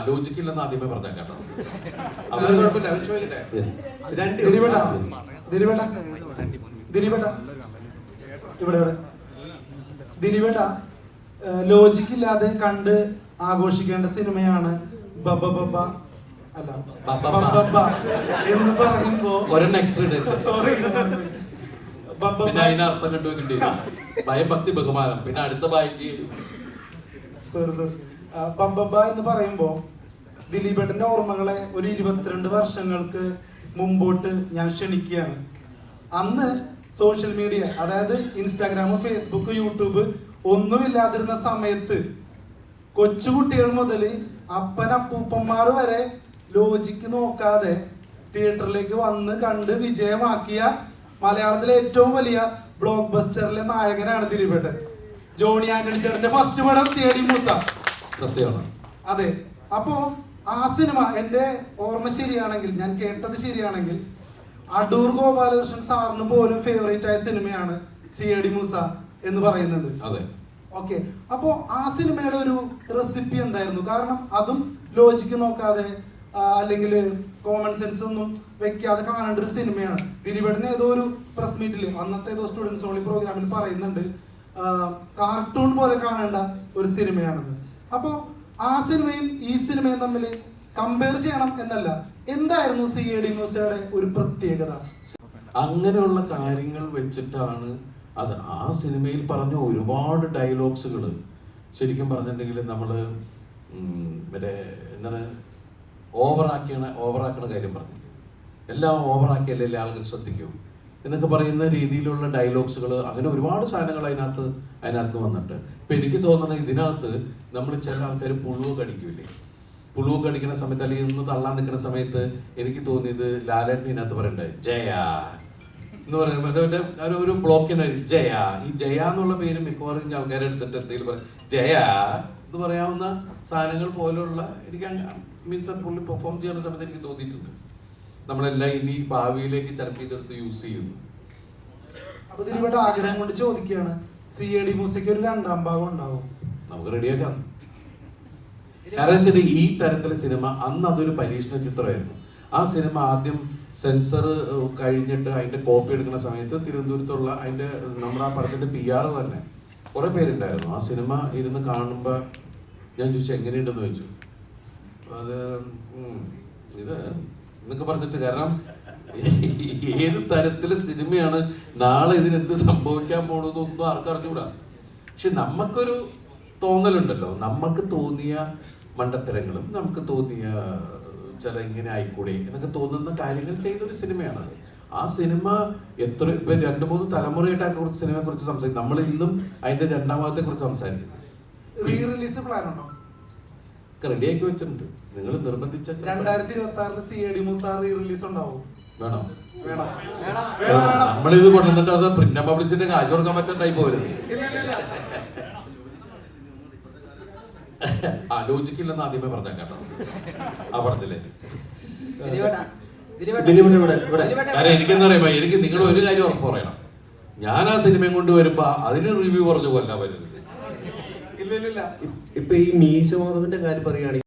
ആലോചിക്കില്ലെന്ന് ആദ്യമേ പറഞ്ഞാൽ കേട്ടോ. അത് കുഴപ്പമില്ല, അവൻ ചോദിക്കട്ടെ. ദിലീപേട്ട, ലോജിക്കില്ലാതെ കണ്ട് ആഘോഷിക്കേണ്ട സിനിമയാണ് ബബ ബബ അല്ല ബബ എന്ന് പറയുമ്പോ സോറി പിന്നെ അതിനർത്ഥം കണ്ടുവെക്കേണ്ടി ഭയം ഭക്തി ബഹുമാനം. പിന്നെ അടുത്ത ബായിക്ക് ബബ എന്ന് പറയുമ്പോ ദിലീപേട്ടന്റെ ഓർമ്മകളെ ഒരു 22 വർഷങ്ങൾക്ക് മുമ്പോട്ട് ഞാൻ ക്ഷണിക്കുകയാണ്. അന്ന് സോഷ്യൽ മീഡിയ, അതായത് ഇൻസ്റ്റാഗ്രാം, ഫേസ്ബുക്ക്, യൂട്യൂബ് ഒന്നുമില്ലാതിരുന്ന സമയത്ത് കൊച്ചുകുട്ടികൾ മുതൽ അപ്പനപ്പൂപ്പന്മാർ വരെ ലോജിക്ക് നോക്കാതെ തിയേറ്ററിലേക്ക് വന്ന് കണ്ട് വിജയമാക്കിയ മലയാളത്തിലെ ഏറ്റവും വലിയ ബ്ലോക്ക് ബസ്റ്ററിലെ നായകനാണ് ദിലീപേട്ടൻ. ജോണി ആന്റണി ചേട്ടന്റെ ഫസ്റ്റ് പടം CID മൂസ. സത്യമാണ്. അതെ. അപ്പോ ആ സിനിമ എന്റെ ഓർമ്മ ശരിയാണെങ്കിൽ, ഞാൻ കേട്ടത് ശരിയാണെങ്കിൽ, അടൂർ ഗോപാലകൃഷ്ണൻ സാറിന് പോലും ഫേവറേറ്റ് ആയ സിനിമയാണ് CID മൂസ എന്ന് പറയുന്നുണ്ട്. അതെ. ഓക്കെ. അപ്പോ ആ സിനിമയുടെ ഒരു റെസിപ്പി എന്തായിരുന്നു? കാരണം അതും ലോജിക്ക് നോക്കാതെ അല്ലെങ്കിൽ കോമൺ സെൻസ് ഒന്നും വെക്കാതെ കാണേണ്ട ഒരു സിനിമയാണ്. ദിലീപേട്ടൻ ഏതോ ഒരു പ്രസ് മീറ്റിൽ, അന്നത്തെ ഏതോ സ്റ്റുഡൻസ് ഓൺലി പ്രോഗ്രാമിൽ പറയുന്നുണ്ട് കാർട്ടൂൺ പോലെ കാണേണ്ട ഒരു സിനിമയാണെന്ന്. അപ്പോൾ ആ സിനിമയും ഈ സിനിമയും തമ്മിൽ കമ്പയർ ചെയ്യണം എന്നല്ല, എന്തായിരുന്നു CID മൂസയുടെ ഒരു പ്രത്യേകത? അങ്ങനെയുള്ള കാര്യങ്ങൾ വെച്ചിട്ടാണ് ആ സിനിമയിൽ പറഞ്ഞ ഒരുപാട് ഡയലോഗ്സുകൾ ശരിക്കും പറഞ്ഞിട്ടുണ്ടെങ്കിൽ നമ്മൾ മറ്റേ എന്താണ് ഓവറാക്കണ കാര്യം പറഞ്ഞില്ലേ, എല്ലാം ഓവറാക്കിയല്ലേ ആളുകൾ ശ്രദ്ധിക്കൂ എന്നൊക്കെ പറയുന്ന രീതിയിലുള്ള ഡയലോഗ്സുകൾ, അങ്ങനെ ഒരുപാട് സാധനങ്ങൾ അതിനകത്ത് വന്നിട്ട്. ഇപ്പം എനിക്ക് തോന്നുന്നത് ഇതിനകത്ത് നമ്മൾ ചില ആൾക്കാർ പുഴുവ് കടിക്കൂലേ, പുഴുവ് കടിക്കുന്ന സമയത്ത് അല്ലെങ്കിൽ ഇന്ന് തള്ളാൻ നിൽക്കുന്ന സമയത്ത് എനിക്ക് തോന്നിയത് ലാലേട്ടൻ ഇതിനകത്ത് പറയണ്ടേ ജയ എന്ന് പറയുമ്പോൾ അതിൻ്റെ ഒരു ബ്ലോക്കിന് ജയ, ഈ ജയ എന്നുള്ള പേര് മിക്കവാറും ആൾക്കാരെ എടുത്തിട്ട് എന്തെങ്കിലും പറയും ജയ എന്ന് പറയാവുന്ന സാധനങ്ങൾ പോലുള്ള എനിക്ക് മീൻസ് പുള്ളി പെർഫോം ചെയ്യുന്ന സമയത്ത് എനിക്ക് തോന്നിയിട്ടുണ്ട് നമ്മളെല്ലാം ഇനി ഭാവിയിലേക്ക് ചിലപ്പോൾ ഇതെടുത്ത് യൂസ് ചെയ്യുന്നു. അപ്പൊ ഇതിലൂടെ ആഗ്രഹം കൊണ്ട് ചോദിക്കുകയാണ്, CID മൂസയ്ക്ക് ഒരു 2ാം ഭാഗം ഉണ്ടാവും? നമുക്ക് റെഡിയാക്കാം. കാരണം വെച്ചാൽ ഈ തരത്തിലെ സിനിമ അന്ന് അതൊരു പരീക്ഷണ ചിത്രമായിരുന്നു. ആ സിനിമ ആദ്യം സെൻസർ കഴിഞ്ഞിട്ട് അതിന്റെ കോപ്പി എടുക്കുന്ന സമയത്ത് തിരുവനന്തപുരത്തുള്ള അതിന്റെ നമ്മുടെ ആ പടത്തിന്റെ PR തന്നെ കുറെ പേരുണ്ടായിരുന്നു. ആ സിനിമ ഇരുന്ന് കാണുമ്പോൾ ഞാൻ ചോദിച്ചു എങ്ങനെയുണ്ടെന്ന് ചോദിച്ചു. അത് ഇത് എന്നൊക്കെ പറഞ്ഞിട്ട്, കാരണം ഏത് തരത്തിലെ സിനിമയാണ്, നാളെ ഇതിനെന്ത് സംഭവിക്കാൻ പോണെന്നൊന്നും ആർക്കും അറിഞ്ഞുകൂടാ. പക്ഷെ നമുക്കൊരു തോന്നലുണ്ടല്ലോ, നമുക്ക് തോന്നിയ മണ്ടത്തരങ്ങളും നമുക്ക് തോന്നിയ ചില ഇങ്ങനെ ആയിക്കൂടെ എന്നൊക്കെ തോന്നുന്ന കാര്യങ്ങൾ ചെയ്തൊരു സിനിമയാണത്. ആ സിനിമ എത്ര ഇപ്പം 2-3 തലമുറയായിട്ട് ആ കുറച്ച് സിനിമയെ കുറിച്ച് സംസാരിക്കും. നമ്മൾ ഇന്നും അതിന്റെ 2ാം ഭാഗത്തെ കുറിച്ച് സംസാരിക്കുന്നു. റീ റിലീസ് പ്ലാൻ ഉണ്ടോ? റെഡിയാക്കി വെച്ചിട്ടുണ്ട്. നിങ്ങൾ നിർബന്ധിച്ച 2026 CID മൂസ റീ റിലീസ് ഉണ്ടാവും. വേണോ? നമ്മളിത് കൊണ്ടുവന്നിട്ട് അവസാനം പ്രിന്റ് പബ്ലിസിന്റെ കാശ് കൊടുക്കാൻ പറ്റാണ്ടായി പോരുത്. ആലോചിക്കില്ലെന്ന് ആദ്യമേ പറഞ്ഞാൽ കേട്ടോ ആ പടത്തില്. കാരണം എനിക്കെന്താ പറയുമ്പോ, എനിക്ക് നിങ്ങൾ ഒരു കാര്യം ഉറപ്പ് പറയണം, ഞാൻ ആ സിനിമയും കൊണ്ട് വരുമ്പോ അതിന് റിവ്യൂ പറഞ്ഞു കൊല്ലാൻ വരുന്നത്. ഇപ്പൊ ഈ മീശ മാധവന്റെ കാര്യം പറയുകയാണെങ്കിൽ